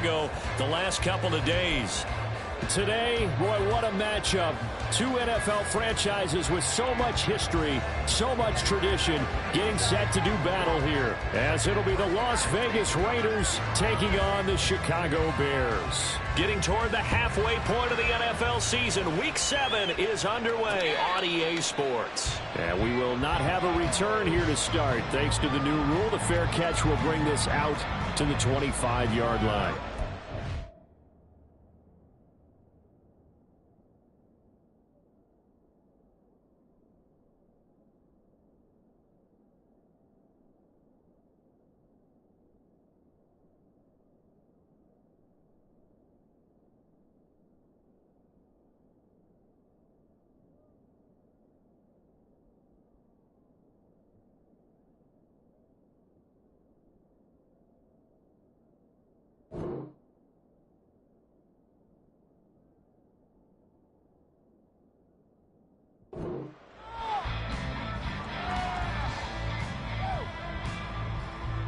Chicago the last couple of days. Today, boy, what a matchup. Two NFL franchises with so much history, so much tradition, getting set to do battle here, as it'll be the Las Vegas Raiders taking on the Chicago Bears. Getting toward the halfway point of the NFL season, Week 7 is underway on EA Sports. And we will not have a return here to start. Thanks to the new rule, the fair catch will bring this out to the 25-yard line.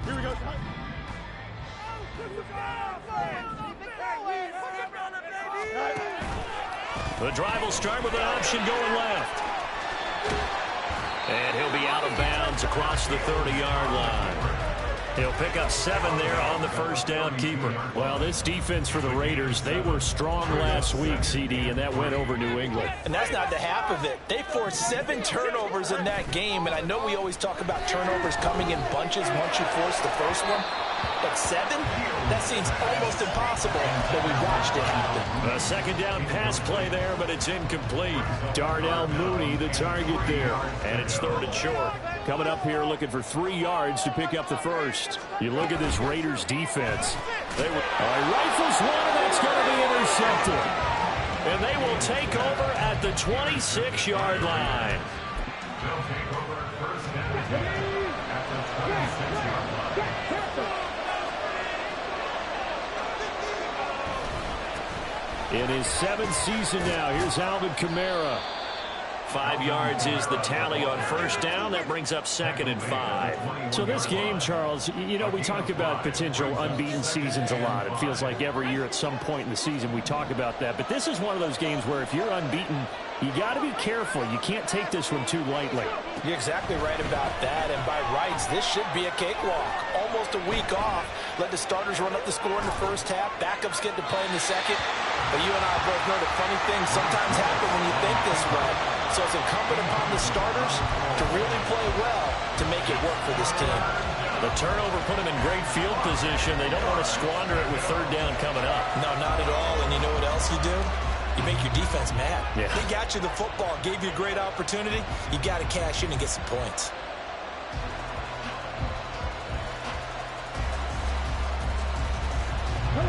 Here we go. The drive will start with an option going left. And he'll be out of bounds across the 30-yard line. He'll pick up 7 there on the first down keeper. Well, this defense for the Raiders, they were strong last week, CD, and that went over New England. And that's not the half of it. They forced 7 turnovers in that game, and I know we always talk about turnovers coming in bunches once you force the first one. But 7? That seems almost impossible, but we watched it happen. A second down pass play there, but it's incomplete. Darnell Mooney, the target there. And it's 3rd and short. Coming up here looking for 3 yards to pick up the first. You look at this Raiders defense. Rifles one, and that's going to be intercepted. And they will take over at the 26-yard line. They'll take over first down at the 26-yard line. In his 7th season now, here's Alvin Kamara. 5 yards is the tally on first down. That brings up 2nd and 5. So this game, Charles, you know, we talk about potential unbeaten seasons a lot. It feels like every year at some point in the season we talk about that. But this is one of those games where if you're unbeaten, you got to be careful. You can't take this one too lightly. You're exactly right about that. And by rights, this should be a cakewalk. Almost a week off. Let the starters run up the score in the first half. Backups get to play in the second. But you and I both know the funny things sometimes happen when you think this way. So it's incumbent upon the starters to really play well to make it work for this team. The turnover put them in great field position. They don't want to squander it with 3rd down coming up. No, not at all. And you know what else you do? You make your defense mad. Yeah. They got you the football, gave you a great opportunity. You got to cash in and get some points.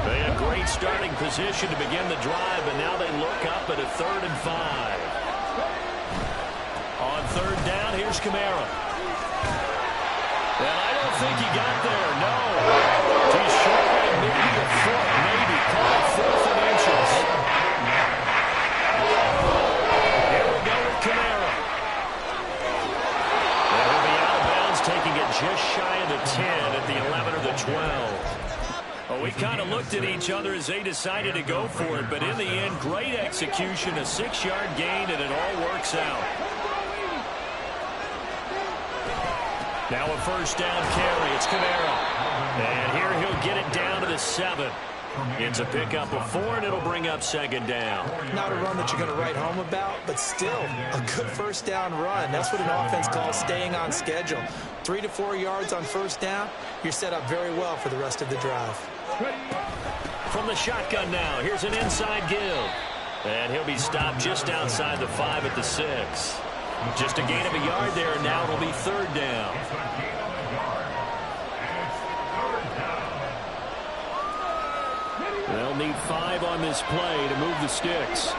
They had great starting position to begin the drive, but now they look up at a 3rd and 5. On 3rd down, here's Kamara. And I don't think he got there, no. He's short by maybe a foot, maybe. Call it 4th and inches. Here we go with Kamara. And he'll be out of bounds, taking it just shy of the 10 at the 11 or the 12. Well, we kind of looked at each other as they decided to go for it, but in the end, great execution, a 6-yard gain, and it all works out. Now a first down carry. It's Kamara. And here he'll get it down to the 7. It's a pickup of 4, and it'll bring up 2nd down. Not a run that you're going to write home about, but still a good first down run. That's what an offense calls staying on schedule. 3 to 4 yards on first down, you're set up very well for the rest of the drive. From the shotgun now, here's an inside give. And he'll be stopped just outside the 5 at the 6. Just a gain of a yard there, and now it'll be 3rd down. They'll need 5 on this play to move the sticks.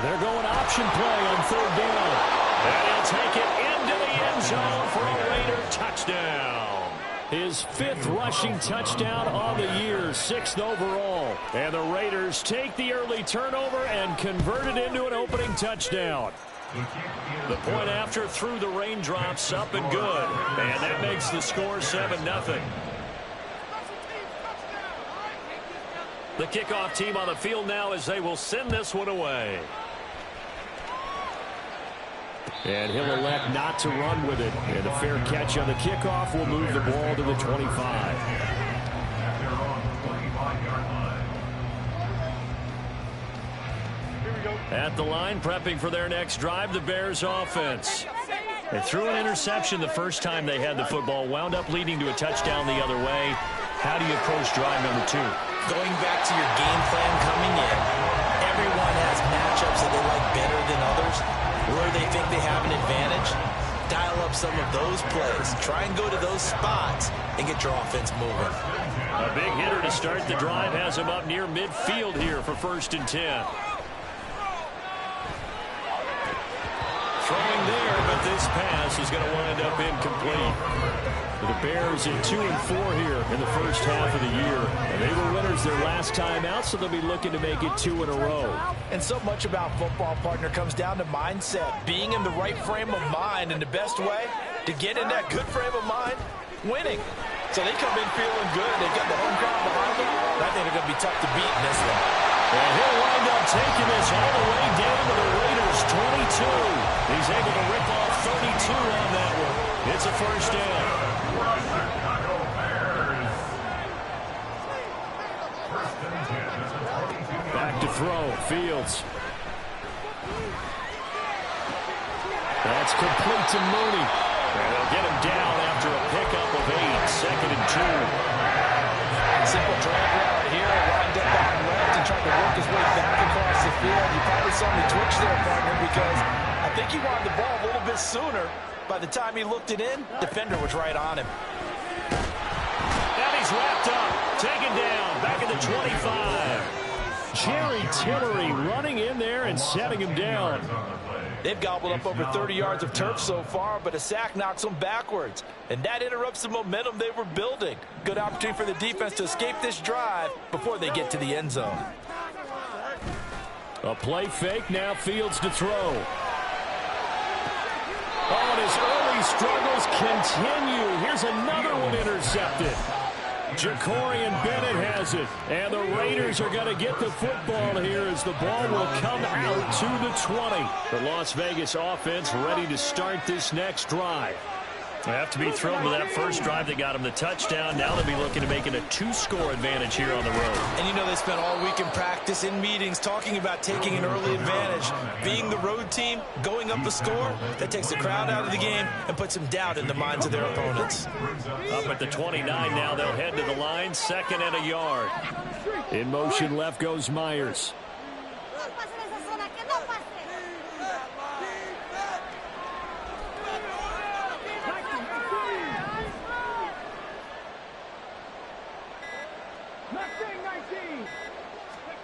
They're going option play on 3rd down. And he'll take it into the end zone for a Raider touchdown. His 5th rushing touchdown on the year, 6th overall. And the Raiders take the early turnover and convert it into an opening touchdown. The point after through the raindrops, up and good. And that makes the score 7-0. The kickoff team on the field now as they will send this one away. And he'll elect not to run with it. And a fair catch on the kickoff will move the ball to the 25. At the line, prepping for their next drive, the Bears offense. They threw an interception the first time they had the football, wound up leading to a touchdown the other way. How do you approach drive number 2? Going back to your game plan coming in, everyone has matchups that they like better than others. Where they think they have an advantage, dial up some of those plays. Try and go to those spots and get your offense moving. A big hitter to start the drive has him up near midfield here for 1st and 10. Throwing there, but this pass is going to wind up incomplete. The Bears at 2-4 here in the first half of the year. And they were winners their last time out, so they'll be looking to make it 2 in a row. And so much about football, partner, comes down to mindset. Being in the right frame of mind, and the best way to get in that good frame of mind, winning. So they come in feeling good. They've got the home crowd behind them. I think they're going to be tough to beat in this one. And he'll wind up taking this all the way down to the Raiders' 22. He's able to rip off 32 on that one. It's a first down. Back to throw. Fields. That's complete to Mooney. And they'll get him down after a pickup of 8. 2nd and 2. Simple drag route here. Lined up out left and tried to work his way back across the field. You probably saw me twitch there, partner, because I think he wanted the ball a little bit sooner. By the time he looked it in, defender was right on him. And he's wrapped up. Taken down. Back at the 25. Jerry Tillery running in there and setting him down. They've gobbled up over 30 yards of turf so far, but a sack knocks them backwards. And that interrupts the momentum they were building. Good opportunity for the defense to escape this drive before they get to the end zone. A play fake, now Fields to throw. Oh, and his early struggles continue. Here's another one intercepted. Jacorian Bennett has it. And the Raiders are going to get the football here as the ball will come out to the 20. The Las Vegas offense ready to start this next drive. They have to be thrilled with that first drive that got them the touchdown. Now they'll be looking to make it a 2-score advantage here on the road. And you know they spent all week in practice, in meetings, talking about taking an early advantage. Being the road team, going up a score, that takes the crowd out of the game and puts some doubt in the minds of their opponents. Up at the 29 now, they'll head to the line, 2nd and a yard. In motion left goes Myers.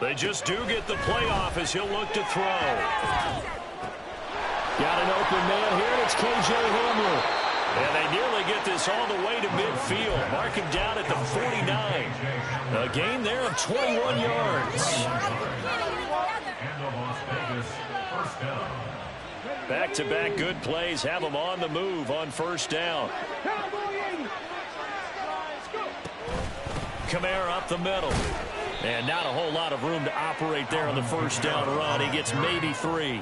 They just do get the playoff as he'll look to throw. Got an open man here, and it's K.J. Hamler. And they nearly get this all the way to midfield. Mark him down at the 49. A gain there of 21 yards. Back-to-back good plays have them on the move on first down. Kamara up the middle. And not a whole lot of room to operate there on the first down run. He gets maybe 3.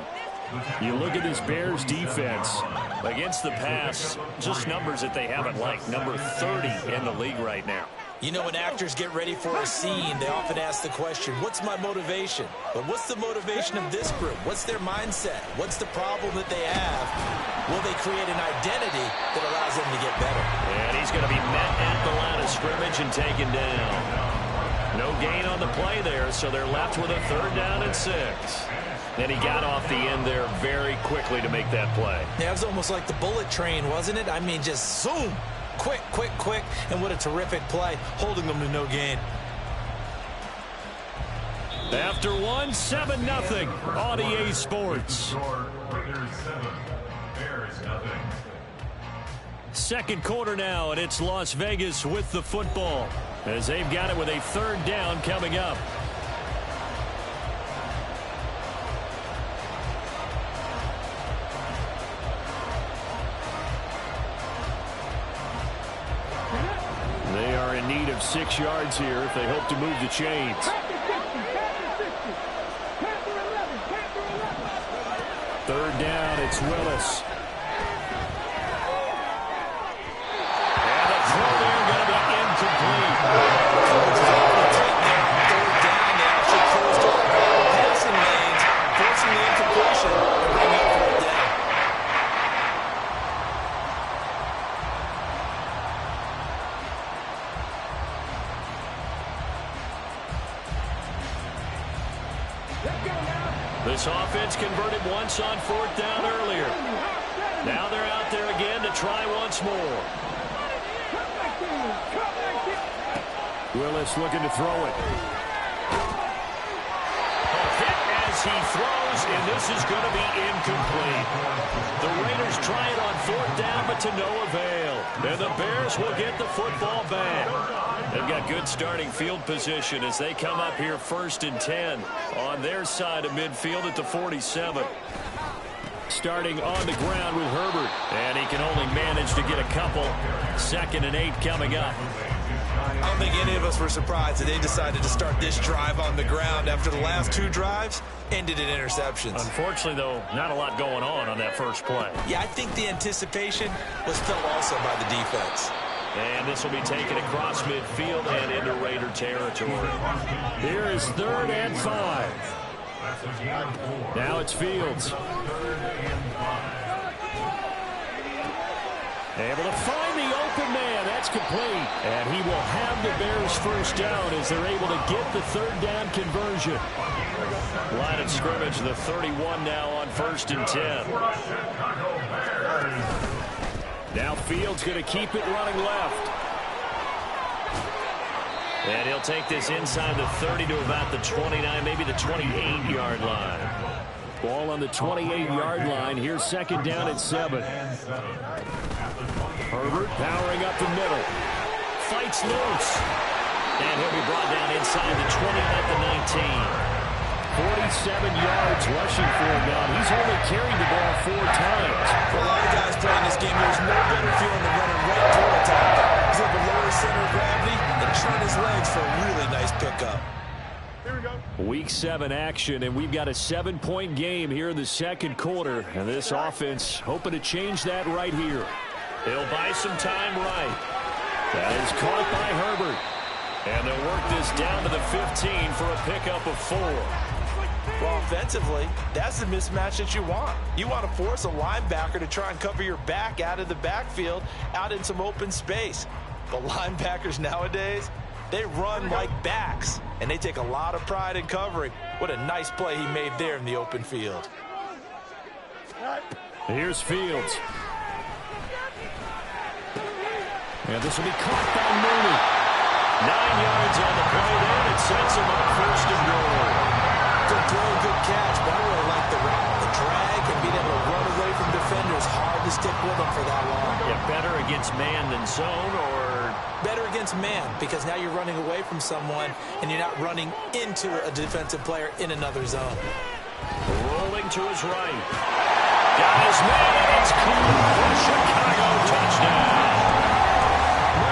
You look at this Bears defense. Against the pass, just numbers that they haven't liked. Number 30 in the league right now. You know, when actors get ready for a scene, they often ask the question, what's my motivation? But what's the motivation of this group? What's their mindset? What's the problem that they have? Will they create an identity that allows them to get better? And he's going to be met at the line of scrimmage and taken down. No gain on the play there, so they're left with a 3rd down and 6. And he got off the end there very quickly to make that play. Yeah, it was almost like the bullet train, wasn't it? I mean, just zoom. Quick, quick, quick. And what a terrific play, holding them to no gain. After 1, 7-0 on EA Sports. Second quarter now, and it's Las Vegas with the football as they've got it with a 3rd down coming up. of 6 yards here if they hope to move the chains. Third down, it's Willis. And the throw there going to be incomplete. Third down now. Should close to all passing lanes, forcing the incompletion and bring up fourth down. This offense converted once on fourth down earlier. Now they're out there again to try once more. Willis looking to throw it. A hit as he throws, and this is going to be incomplete. The Raiders try it on fourth down, but to no avail. And the Bears will get the football back. They've got good starting field position as they come up here 1st and 10 on their side of midfield at the 47. Starting on the ground with Herbert. And he can only manage to get a couple. 2nd and 8 coming up. I don't think any of us were surprised that they decided to start this drive on the ground after the last 2 drives ended in interceptions. Unfortunately, though, not a lot going on that first play. Yeah, I think the anticipation was felt also by the defense. And this will be taken across midfield and into Raider territory. Here is 3rd and 5. Now it's Fields. Able to find the open man. That's complete. And he will have the Bears first down as they're able to get the 3rd down conversion. Line of scrimmage, the 31 now on 1st and 10. Now Fields going to keep it running left. And he'll take this inside the 30 to about the 29, maybe the 28-yard line. Ball on the 28-yard line. Here's 2nd down at 7. Herbert powering up the middle. Fights loose. And he'll be brought down inside the 20 at the 19. 47 yards rushing for him now. He's only carried the ball 4 times. For a lot of guys playing this game, there's no better feeling than running right toward a tackle. He's able to lower his center of gravity and turn his legs for a really nice pickup. Week 7 action, and we've got a 7-point game here in the 2nd quarter. And this offense hoping to change that right here. He'll buy some time right. That is caught by Herbert. And they'll work this down to the 15 for a pickup of 4. Well, offensively, that's the mismatch that you want. You want to force a linebacker to try and cover your back out of the backfield, out in some open space. But linebackers nowadays, they run like backs, and they take a lot of pride in covering. What a nice play he made there in the open field. Here's Fields. And this will be caught by Mooney. 9 yards on the play there. It sets him up 1st and goal. Good throw, good catch, but I really like the route. The drag and being able to run away from defenders. Hard to stick with them for that long. Yeah, better against man than zone, or better against man, because now you're running away from someone and you're not running into a defensive player in another zone. Rolling to his right. Got his man. It's clean for Chicago. Touchdown.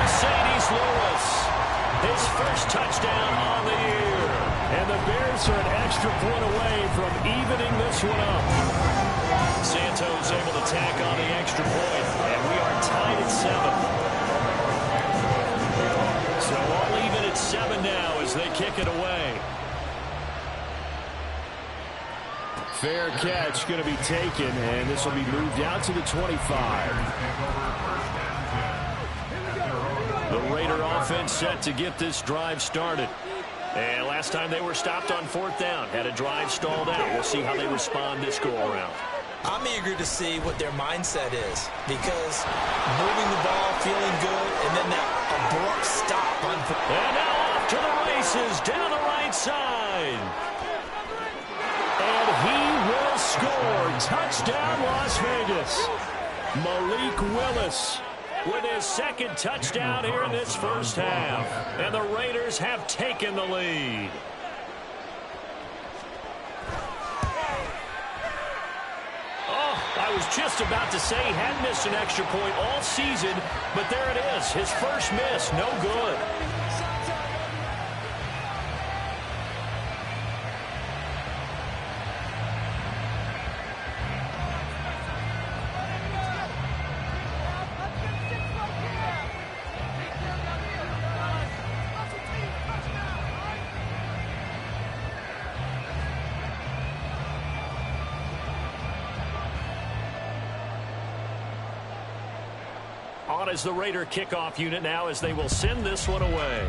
Mercedes Lewis. His first touchdown on the year. And the Bears are an extra point away from evening this one up. Santos able to tack on the extra point, and we are tied at 7. So all even at 7 now as they kick it away. Fair catch going to be taken, and this will be moved out to the 25. The Raider offense set to get this drive started. And last time they were stopped on 4th down, had a drive stalled out. We'll see how they respond this go-around. I'm eager to see what their mindset is, because moving the ball, feeling good, and then that abrupt stop on. And now off to the races down the right side. And he will score. Touchdown, Las Vegas. Malik Willis with his 2nd touchdown here in this first half. And the Raiders have taken the lead. Oh, I was just about to say he hadn't missed an extra point all season, but there it is. His first miss, no good. On is the Raider kickoff unit now as they will send this one away.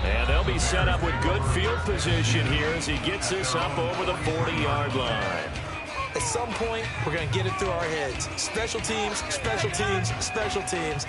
And they'll be set up with good field position here as he gets this up over the 40-yard line. At some point, we're going to get it through our heads. Special teams, special teams, special teams.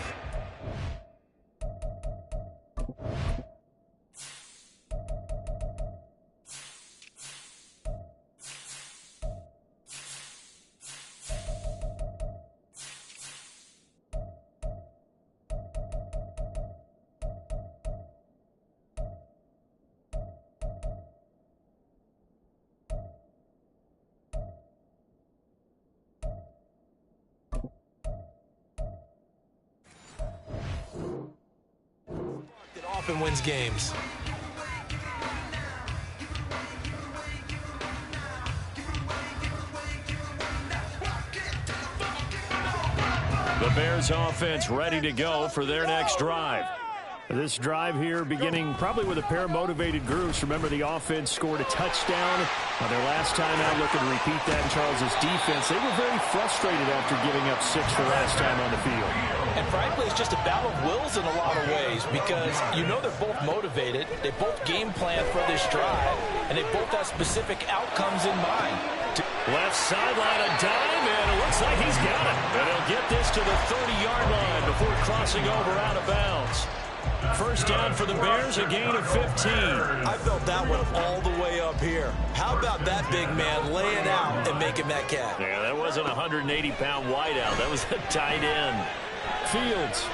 And wins games. The Bears offense ready to go for their next drive. This drive here beginning probably with a pair of motivated groups. Remember, the offense scored a touchdown on their last time out. Looking to repeat that in Charles's defense. They were very frustrated after giving up 6 the last time on the field. And frankly, it's just a battle of wills in a lot of ways because you know they're both motivated. They both game plan for this drive, and they both have specific outcomes in mind. Left sideline, a dime, and it looks like he's got it. And he'll get this to the 30-yard line before crossing over out of bounds. First down for the Bears, a gain of 15. I felt that one all the way up here. How about that big man laying out and making that catch? Yeah, that wasn't a 180-pound wideout. That was a tight end. Fields.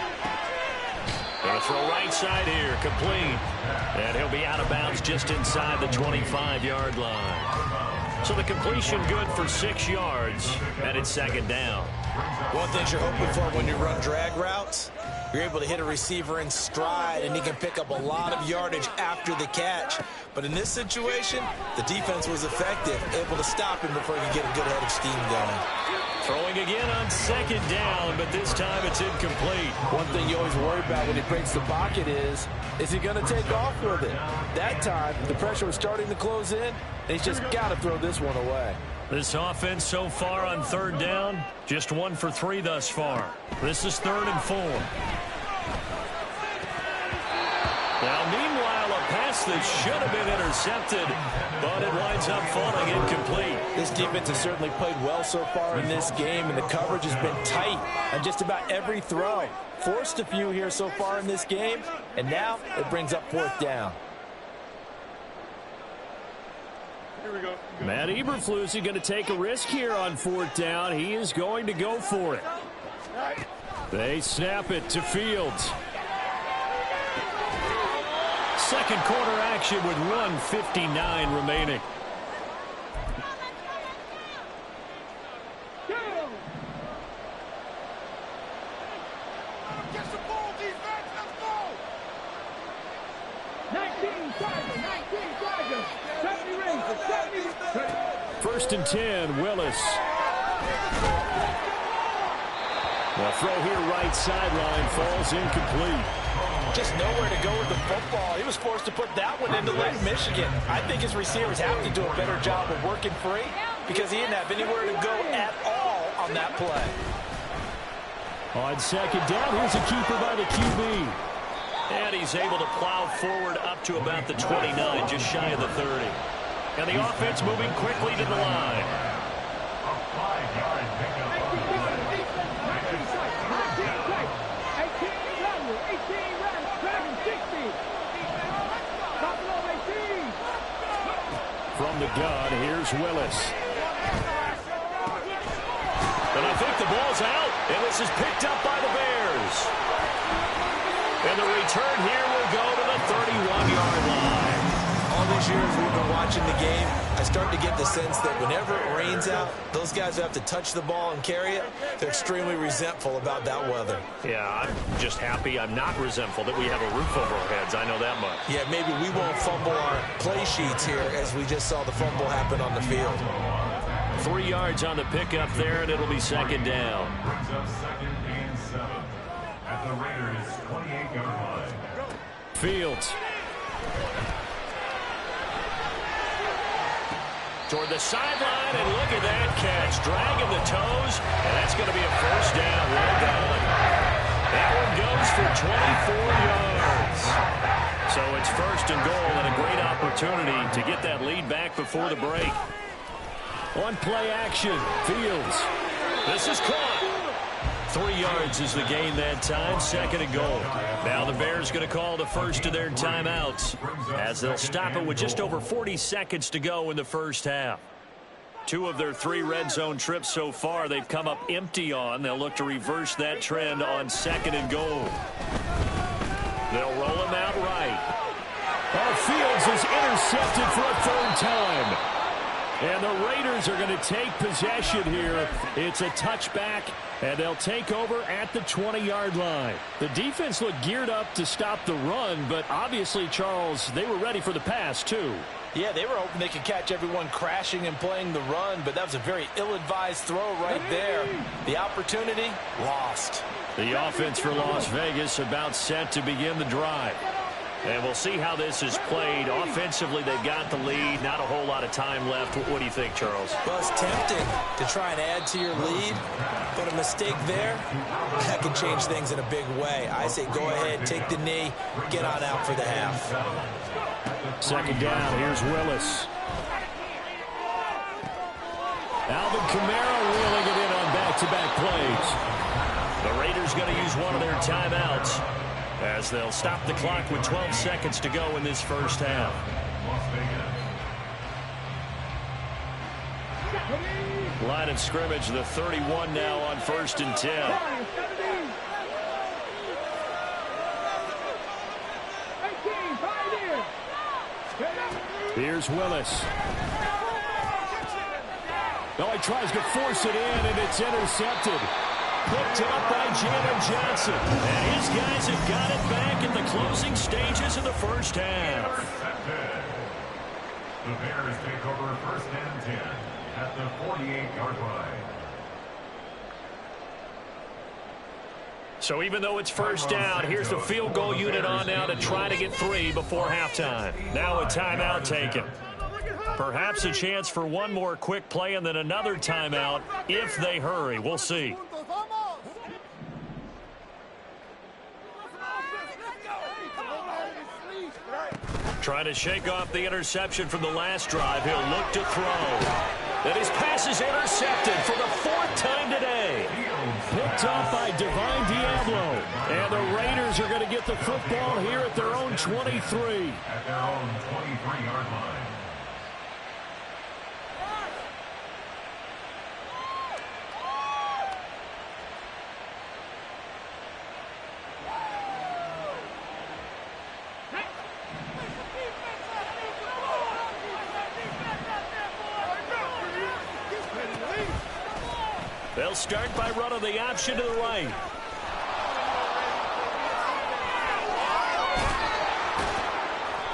Gonna throw right side here, complete. And he'll be out of bounds just inside the 25-yard line. So the completion good for 6 yards, and it's second down. One thing you're hoping for when you run drag routes, you're able to hit a receiver in stride, and he can pick up a lot of yardage after the catch. But in this situation, the defense was effective, able to stop him before he could get a good head of steam going. Throwing again on second down, but this time it's incomplete. One thing you always worry about when he breaks the pocket is he going to take off with it? That time, the pressure was starting to close in, and he's just got to throw this one away. This offense so far on third down, just 1 for 3 thus far. This is 3rd and 4. Now, meanwhile, a pass that should have been intercepted, but it winds up falling incomplete. This defense has certainly played well so far in this game, and the coverage has been tight on just about every throw. Forced a few here so far in this game, and now it brings up 4th down. Here we go. Matt Eberflus is going to take a risk here on 4th down. He is going to go for it. They snap it to Fields. Second quarter action with 1:59 remaining. Get the ball, defense. Let's go. 19 Tigers. 70 Raiderz. 70. 1st and 10, Willis. The throw here right sideline falls incomplete. Just nowhere to go with the football. He was forced to put that one into Lake Michigan. I think his receivers have to do a better job of working free because he didn't have anywhere to go at all on that play. On second down, here's a keeper by the QB. And he's able to plow forward up to about the 29, just shy of the 30. And the offense moving quickly to the line. A 5-yard pickup on the play. 60. From the gun, here's Willis. And I think the ball's out, and this is picked up by the Bears. And the return here will go to the 31-yard line. On this year, as we've been watching the game, I start to get the sense that whenever it rains out, those guys who have to touch the ball and carry it, they're extremely resentful about that weather. Yeah, I'm just happy I'm not resentful that we have a roof over our heads. I know that much. Yeah, maybe we won't fumble our play sheets here as we just saw the fumble happen on the field. 3 yards on the pickup there, and it'll be second down. Brings up second and 7 at the Raiders' 28-yard line. Fields. Toward the sideline, and look at that catch. Dragging the toes, and that's going to be a first down. Well done. That one goes for 24 yards. So it's first and goal, and a great opportunity to get that lead back before the break. On play action, Fields. This is caught. 3 yards is the gain that time, second and goal. Now the Bears going to call the first of their timeouts as they'll stop it with just over 40 seconds to go in the first half. 2 of their 3 red zone trips so far they've come up empty on. They'll look to reverse that trend on second and goal. They'll roll him out right. Fields is intercepted for a third time. And the Raiders are going to take possession here. It's a touchback, and they'll take over at the 20-yard line. The defense looked geared up to stop the run, but obviously, Charles, they were ready for the pass, too. Yeah, they were hoping they could catch everyone crashing and playing the run, but that was a very ill-advised throw right there. The opportunity, lost. The offense for Las Vegas about set to begin the drive. And we'll see how this is played. Offensively, they've got the lead. Not a whole lot of time left. What do you think, Charles? Well, it's tempting to try and add to your lead, but a mistake there, that can change things in a big way. I say go ahead, take the knee, get on out for the half. Second down, here's Willis. Alvin Kamara reeling it in on back-to-back plays. The Raiders going to use one of their timeouts as they'll stop the clock with 12 seconds to go in this first half. Line of scrimmage, the 31 now on 1st and 10. Here's Willis. Oh, he tries to force it in, and it's intercepted. Picked up by Jalen Johnson. And his guys have got it back in the closing stages of the first half. The Bears take over 1st and 10 at the 48-yard line. So even though it's first down, here's the field goal unit on now to try to get 3 before halftime. Now a timeout taken. Perhaps a chance for one more quick play and then another timeout if they hurry. We'll see. Trying to shake off the interception from the last drive. He'll look to throw. And his pass is intercepted for the 4th time today. Picked up by Divine Diablo. And the Raiders are going to get the football here at their own 23. At their own 23-yard line. They'll start by running the option to the right.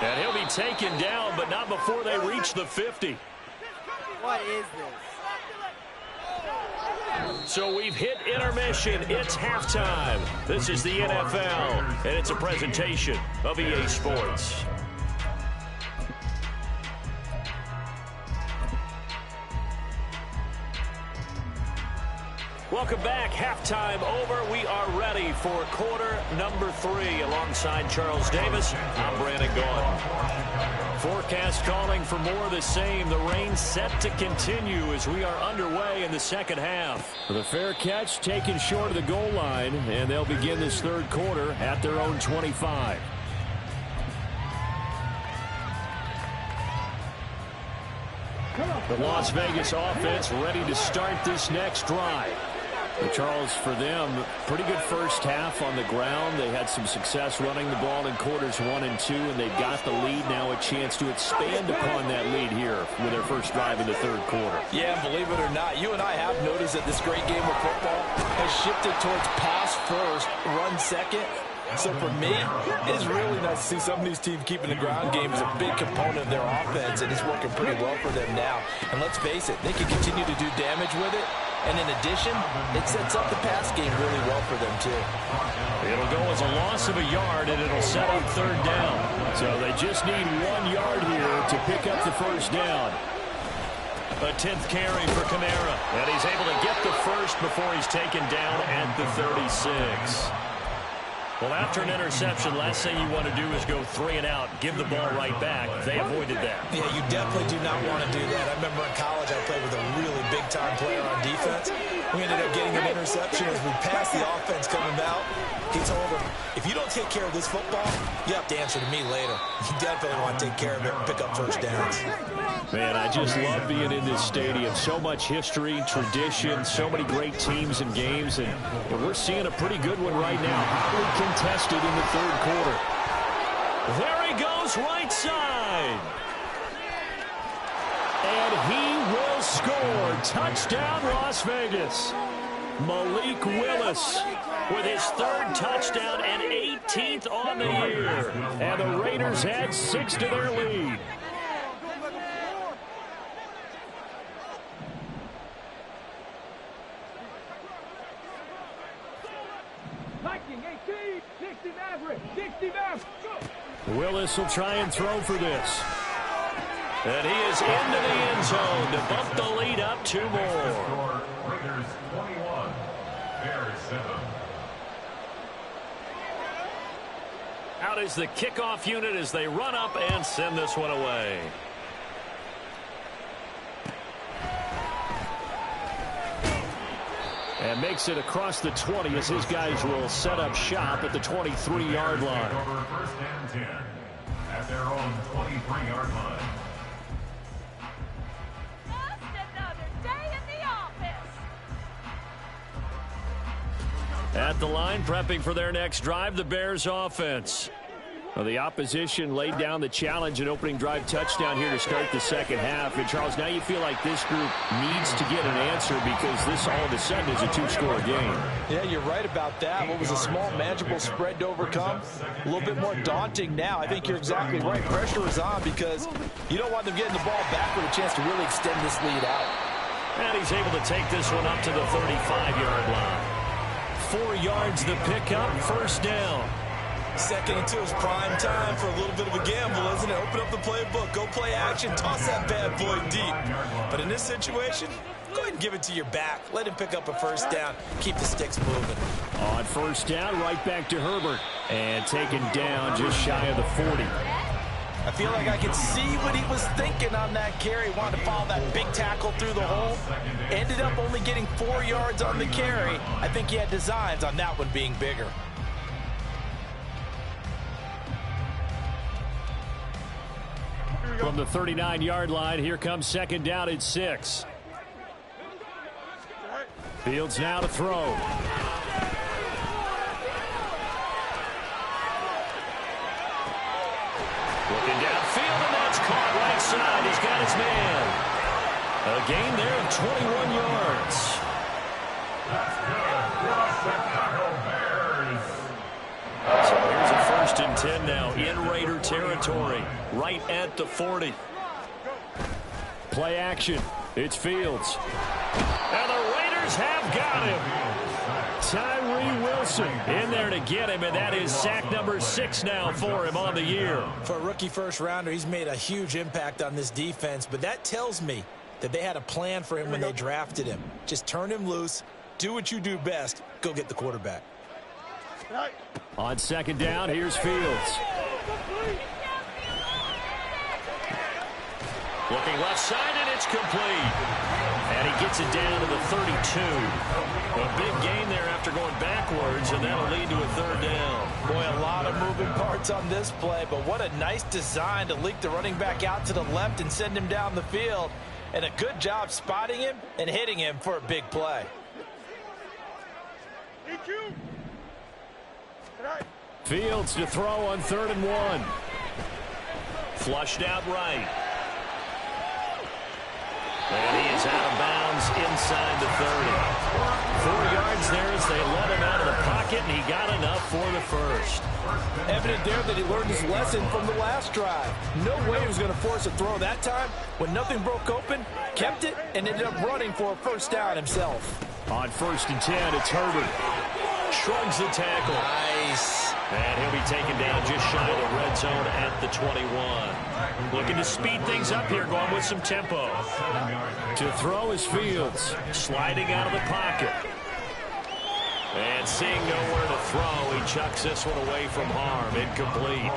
And he'll be taken down, but not before they reach the 50. What is this? So we've hit intermission. It's halftime. This is the NFL, and it's a presentation of EA Sports. Welcome back. Halftime over. We are ready for quarter number 3. Alongside Charles Davis, I'm Brandon Gaughan. Forecast calling for more of the same. The rain set to continue as we are underway in the second half. The fair catch taken short of the goal line, and they'll begin this third quarter at their own 25. The Las Vegas offense ready to start this next drive. Charles, for them, pretty good first half on the ground. They had some success running the ball in quarters 1 and 2, and they've got the lead now, a chance to expand upon that lead here with their first drive in the third quarter. Yeah, believe it or not, you and I have noticed that this great game of football has shifted towards pass first, run second. So for me, it's really nice to see some of these teams keeping the ground game as a big component of their offense, and it's working pretty well for them now. And let's face it, they can continue to do damage with it. And in addition, it sets up the pass game really well for them, too. It'll go as a loss of a yard, and it'll set up third down. So they just need 1 yard here to pick up the first down. A 10th carry for Kamara. And he's able to get the first before he's taken down at the 36. Well, after an interception, last thing you want to do is go 3 and out, give the ball right back. They avoided that. Yeah, you definitely do not want to do that. I remember in college I played with a really big-time player on defense. We ended up getting an interception as we passed the offense coming out. He told him, if you don't take care of this football, you have to answer to me later. You definitely want to take care of it and pick up first downs. Man, I just love being in this stadium. So much history, tradition, so many great teams and games, and we're seeing a pretty good one right now. Highly contested in the third quarter. There he goes, right side. And he will score. Touchdown, Las Vegas. Malik Willis with his 3rd touchdown and 18th on the year. And the Raiders add 6 to their lead. Willis will try and throw for this. And he is into the end zone to bump the lead up 2 more. Raiders 21, Bears 7. Out is the kickoff unit as they run up and send this one away. And makes it across the 20 as his guys will set up shop at the 23-yard line. First and 10 at their own 23-yard line. At the line, prepping for their next drive, the Bears offense. Well, the opposition laid down the challenge and opening drive touchdown here to start the second half. And, Charles, now you feel like this group needs to get an answer because this all of a sudden is a 2-score game. Yeah, you're right about that. What was a small, manageable spread to overcome, a little bit more daunting now. I think you're exactly right. Pressure is on because you don't want them getting the ball back with a chance to really extend this lead out. And he's able to take this one up to the 35-yard line. 4 yards the pickup, first down. Second and 2 is prime time for a little bit of a gamble, isn't it? Open up the playbook, go play action, toss that bad boy deep. But in this situation, go ahead and give it to your back. Let him pick up a first down. Keep the sticks moving. On first down, right back to Herbert. And taken down just shy of the 40. I feel like I can see what he was thinking on that carry. Wanted to follow that big tackle through the hole. Ended up only getting 4 yards on the carry. I think he had designs on that one being bigger. From the 39-yard line, here comes second down at 6. Fields now to throw. Looking downfield, and that's caught right side. He's got his man. A gain there of 21 yards. That's good for the Chicago Bears. So here's a first and 10 now in Raider territory, right at the 40. Play action. It's Fields. And the Raiders have got him. Tyree Wilson In there to get him, and that is sack number 6 now for him on the year. For a rookie first-rounder, he's made a huge impact on this defense, but that tells me that they had a plan for him when they drafted him. Just turn him loose, do what you do best, go get the quarterback. on second down. Here's Fields. Looking left side, and it's complete. And he gets it down to the 32. A big gain there after going backwards, and that'll lead to a third down. Boy, a lot of moving parts on this play, but what a nice design to leak the running back out to the left and send him down the field. And a good job spotting him and hitting him for a big play. Fields to throw on 3rd and 1. Flushed out right. And he is out of bounds inside the 30. 4 yards there as they let him out of the pocket, and he got enough for the first. Evident there that he learned his lesson from the last drive. No way he was going to force a throw that time. When nothing broke open, kept it, and ended up running for a first down himself. On 1st and 10, it's Herbert. Shrugs the tackle. Nice. And he'll be taken down just shy of the red zone at the 21. Looking to speed things up here, going with some tempo. To throw is Fields. Sliding out of the pocket. And seeing nowhere to throw, he chucks this one away from harm. Incomplete.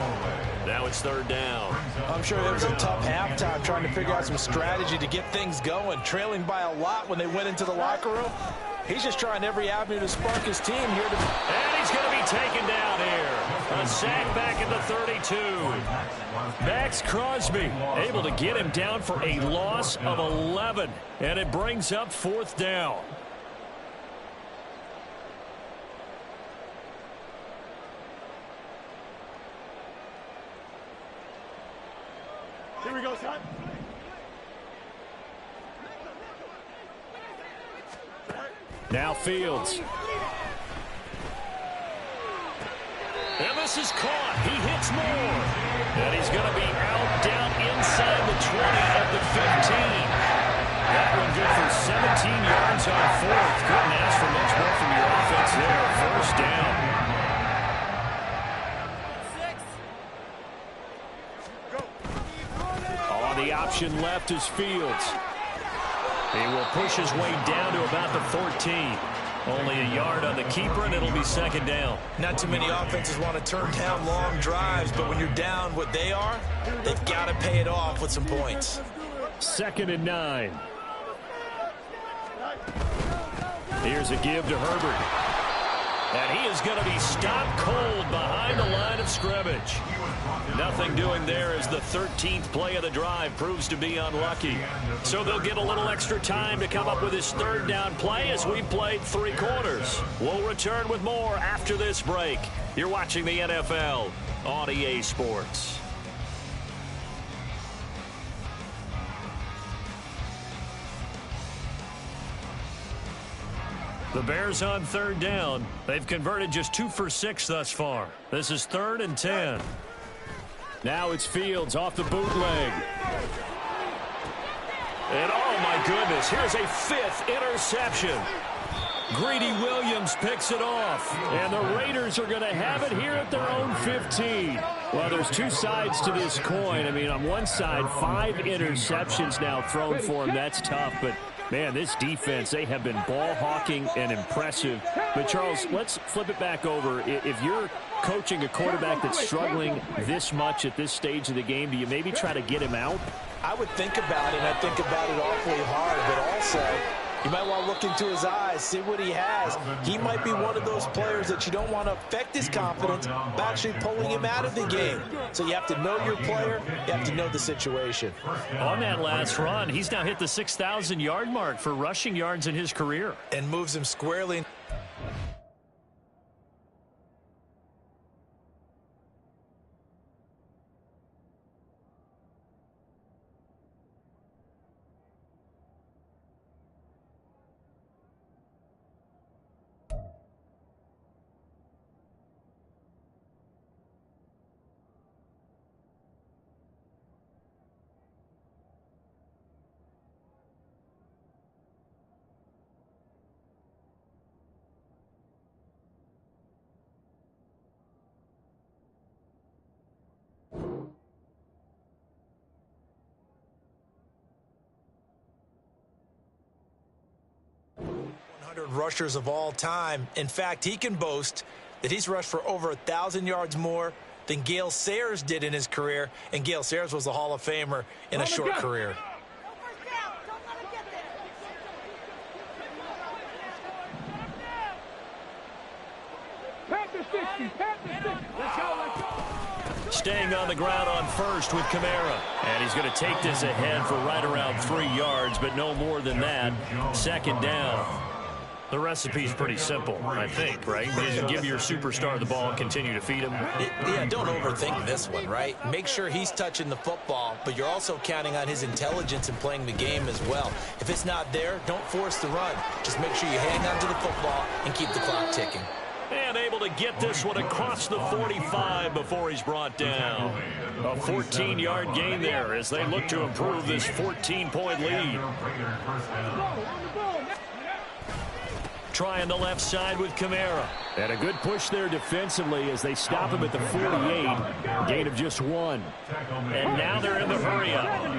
Now it's 3rd down. I'm sure it was a tough halftime trying to figure out some strategy to get things going. Trailing by a lot when they went into the locker room. He's just trying every avenue to spark his team here. And he's going to be taken down here. A sack back at the 32. Max Crosby able to get him down for a loss of 11. And it brings up 4th down. Here we go, son. Now Fields. And this is caught. He hits more. And he's going to be out down inside the 20 at the 15. That one good for 17 yards on 4th. Couldn't ask for much more from your offense there. 1st down. 6. On the option left is Fields. He will push his way down to about the 14. Only a yard on the keeper, and it'll be 2nd down. Not too many offenses want to turn down long drives, but when you're down what they are, they've got to pay it off with some points. 2nd and 9. Here's a give to Herbert. And he is going to be stopped cold behind the line of scrimmage. Nothing doing there as the 13th play of the drive proves to be unlucky. So they'll get a little extra time to come up with his 3rd down play as we played 3 quarters. We'll return with more after this break. You're watching the NFL on EA Sports. The Bears on 3rd down. They've converted just 2 for 6 thus far. This is 3rd and 10. Now it's Fields off the bootleg. And oh my goodness, here's a 5th interception. Greedy Williams picks it off. And the Raiders are going to have it here at their own 15. Well, there's 2 sides to this coin. I mean, on one side, 5 interceptions now thrown for him. That's tough, but man, this defense, they have been ball hawking and impressive. But, Charles, let's flip it back over. If you're coaching a quarterback that's struggling this much at this stage of the game, do you maybe try to get him out? I would think about it, and I think about it awfully hard, but also you might want to look into his eyes, see what he has. He might be one of those players that you don't want to affect his confidence by actually pulling him out of the game. So you have to know your player. You have to know the situation. On that last run, he's now hit the 6,000-yard mark for rushing yards in his career. And moves him squarely. Rushers of all time. In fact, he can boast that he's rushed for over 1,000 yards more than Gale Sayers did in his career, and Gale Sayers was a Hall of Famer in a short career. Staying on the ground on 1st with Kamara. And he's going to take this ahead for right around 3 yards, but no more than that. 2nd down. The recipe's pretty simple, I think, right? Just give your superstar the ball and continue to feed him. Yeah, don't overthink this one, right? Make sure he's touching the football, but you're also counting on his intelligence in playing the game as well. If it's not there, don't force the run. Just make sure you hang on to the football and keep the clock ticking. And able to get this one across the 45 before he's brought down. A 14-yard gain there as they look to improve this 14-point lead. Trying the left side with Kamara. And a good push there defensively as they stop him at the 48. Gain of just 1. And now they're in the hurry-up.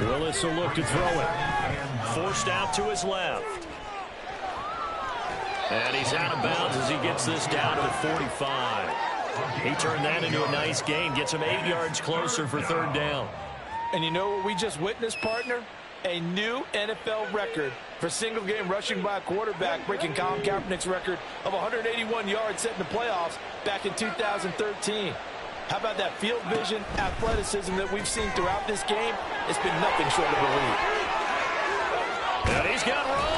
Willis will look to throw it. Forced out to his left. And he's out of bounds as he gets this down to the 45. He turned that into a nice gain. Gets him 8 yards closer for third down. And you know what we just witnessed, partner? A new NFL record for single-game rushing by a quarterback, breaking Colin Kaepernick's record of 181 yards set in the playoffs back in 2013. How about that field vision, athleticism that we've seen throughout this game? It's been nothing short of elite. And he's got room.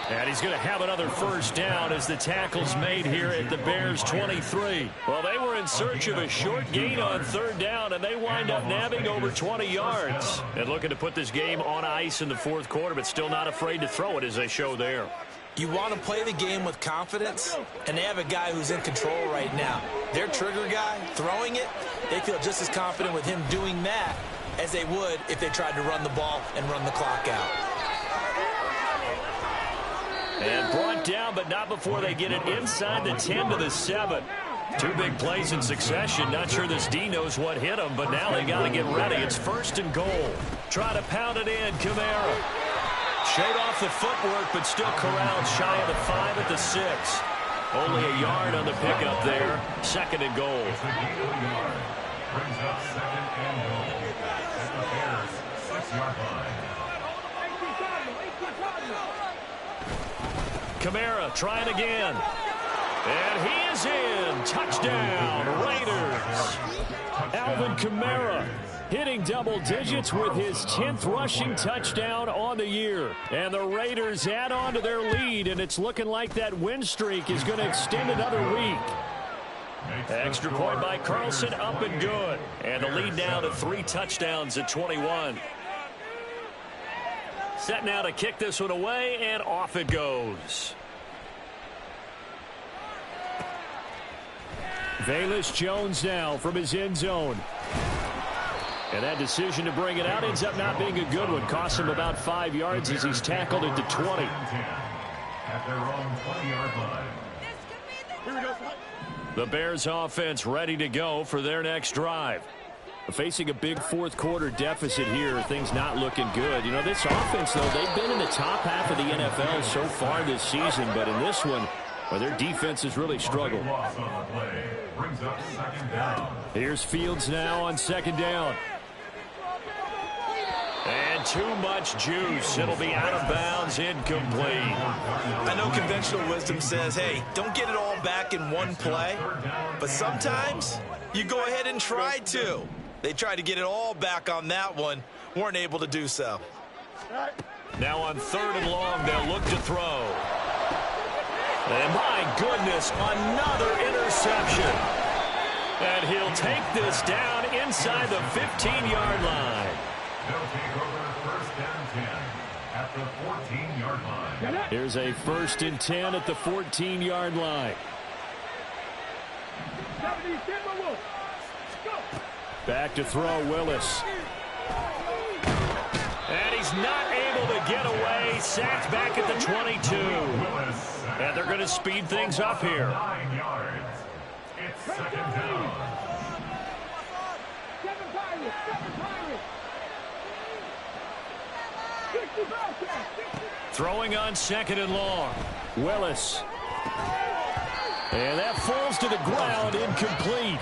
And he's going to have another first down as the tackle's made here at the Bears' 23. Well, they were in search of a short gain on third down, and they wind up nabbing over 20 yards. And looking to put this game on ice in the fourth quarter, but still not afraid to throw it as they show there. You want to play the game with confidence, and they have a guy who's in control right now. Their trigger guy, throwing it, they feel just as confident with him doing that as they would if they tried to run the ball and run the clock out. And brought down, but not before they get it inside the 10 to the 7. 2 big plays in succession. Not sure this D knows what hit him, but now they got to get ready. It's first and goal. Try to pound it in, Kamara. Showed off the footwork, but still corralled shy of the 5 at the 6. Only a yard on the pickup there. Second and goal. Brings up second and goal at the Bears' 6-yard line. Kamara trying again. And he is in. Touchdown, Raiders. Alvin Kamara hitting double digits with his 10th rushing touchdown on the year. And the Raiders add on to their lead, and it's looking like that win streak is going to extend another week. Extra point by Carlson, up and good. And the lead now to 3 touchdowns at 21. Set now to kick this one away, and off it goes. Velus Jones now from his end zone. And that decision to bring it out ends up not being a good one. Costs him about 5 yards as he's tackled at the 20. At their own 20-yard line. Here we go, son. The Bears offense ready to go for their next drive. Facing a big fourth quarter deficit here, things not looking good. You know, this offense, though, they've been in the top half of the NFL so far this season, but in this one, well, their defense has really struggled. Loss on the play brings up second down. Here's Fields now on second down. And too much juice. It'll be out of bounds, incomplete. I know conventional wisdom says, hey, don't get it all back in one play, but sometimes you go ahead and try to. They tried to get it all back on that one, weren't able to do so. Now on third and long, they'll look to throw. And my goodness, another interception. And he'll take this down inside the 15-yard line. They'll take over first and 10 at the 14-yard line. Here's a first and 10 at the 14-yard line. Back to throw, Willis. And he's not able to get away. Sacked back at the 22. And they're going to speed things up here. 9 yards. It's second down. Throwing on second and long. Willis. And that falls to the ground, incomplete.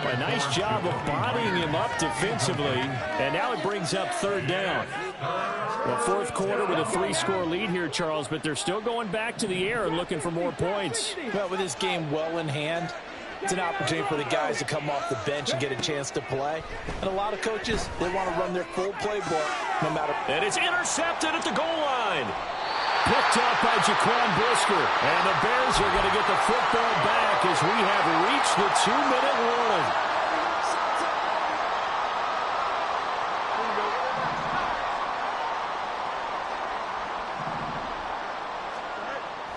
A nice job of bodying him up defensively. And now it brings up third down. Well, fourth quarter with a 3-score lead here, Charles, but they're still going back to the air and looking for more points. Well, with this game well in hand, it's an opportunity for the guys to come off the bench and get a chance to play. And a lot of coaches, they want to run their full playbook no matter. And it's intercepted at the goal line. picked up by Jaquan Brisker. And the Bears are going to get the football back as we have reached the 2-minute warning.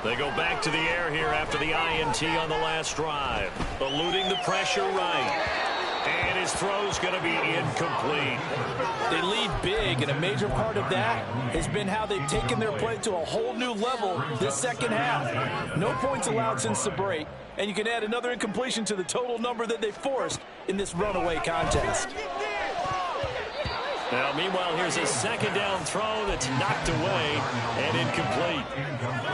They go back to the air here after the INT on the last drive. Eluding the pressure right. And his throw's going to be incomplete. They lead big, and a major part of that has been how they've taken their play to a whole new level this second half. No points allowed since the break, and you can add another incompletion to the total number that they forced in this runaway contest. Now, meanwhile, here's a second down throw that's knocked away and incomplete.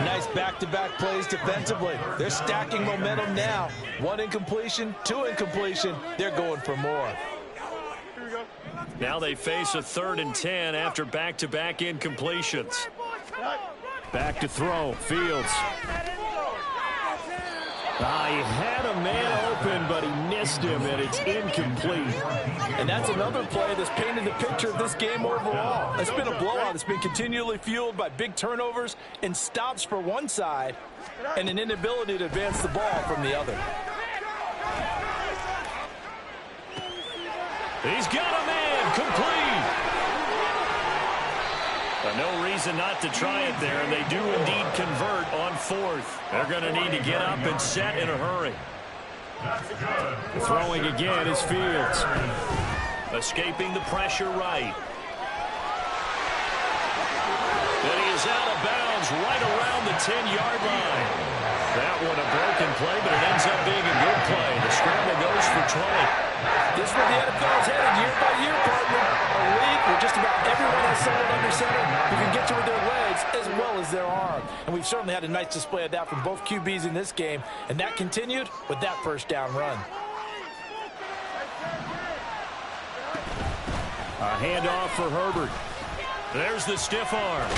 Nice back-to-back plays defensively. They're stacking momentum now. 1 incompletion, 2 incompletion. They're going for more. Now they face a 3rd and 10 after back-to-back incompletions. Back to throw. Fields. He had a man open, but he missed him, and it's incomplete. And that's another play that's painted the picture of this game overall. It's been a blowout. It's been continually fueled by big turnovers and stops for one side and an inability to advance the ball from the other. He's got a man complete. No reason not to try it there, and they do indeed convert on 4th. They're going to need to get up and set in a hurry. Throwing again is Fields. Escaping the pressure right. And he is out of bounds right around the 10-yard line. That one a broken play, but it ends up being a good play. The scramble goes for 20. This is where the NFL is headed year by year, partner. A league where just about everyone has someone under center who can get you with their legs as well as their arm. And we've certainly had a nice display of that from both QBs in this game, and that continued with that first down run. A handoff for Herbert. There's the stiff arm.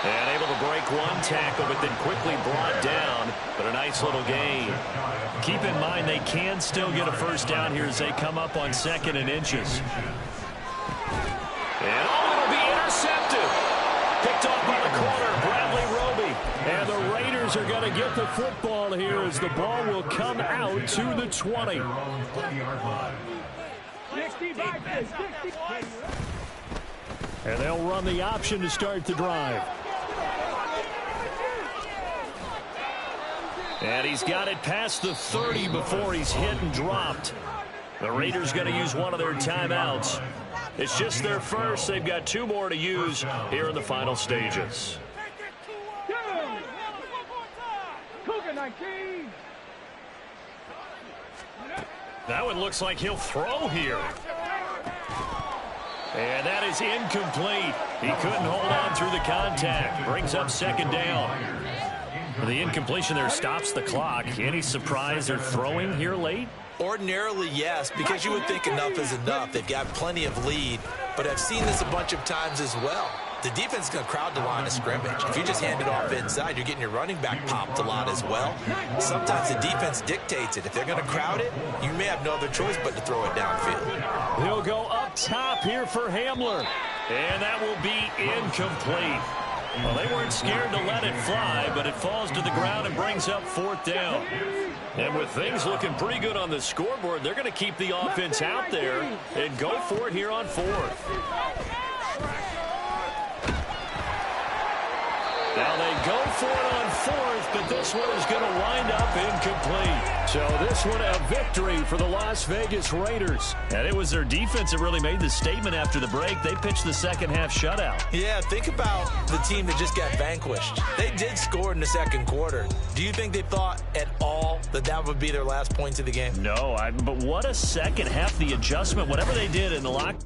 And able to break one tackle, but then quickly brought down. But a nice little gain. Keep in mind they can still get a first down here as they come up on 2nd and inches. And it'll be intercepted. Picked off by the corner, Bradley Roby. And the Raiders are going to get the football here as the ball will come out to the 20. And they'll run the option to start the drive. And he's got it past the 30 before he's hit and dropped. The Raiders going to use one of their timeouts. It's just their first. They've got 2 more to use here in the final stages. That one looks like he'll throw here. And that is incomplete. He couldn't hold on through the contact. Brings up 2nd down. The incompletion there stops the clock. Any surprise they're throwing here late? Ordinarily, yes, because you would think enough is enough. They've got plenty of lead, but I've seen this a bunch of times as well. The defense is going to crowd the line of scrimmage. If you just hand it off inside, you're getting your running back popped a lot as well. Sometimes the defense dictates it. If they're going to crowd it, you may have no other choice but to throw it downfield. He'll go up top here for Hamler. And that will be incomplete. Well, they weren't scared to let it fly, but it falls to the ground and brings up 4th down. And with things looking pretty good on the scoreboard, they're going to keep the offense out there and go for it here on 4th. Now they go for it on 4th, but this one is going to wind up incomplete. So this one a victory for the Las Vegas Raiders. And it was their defense that really made the statement after the break. They pitched the second half shutout. Yeah, think about the team that just got vanquished. They did score in the second quarter. Do you think they thought at all that that would be their last points of the game? No, but what a second half, the adjustment, whatever they did in the lock.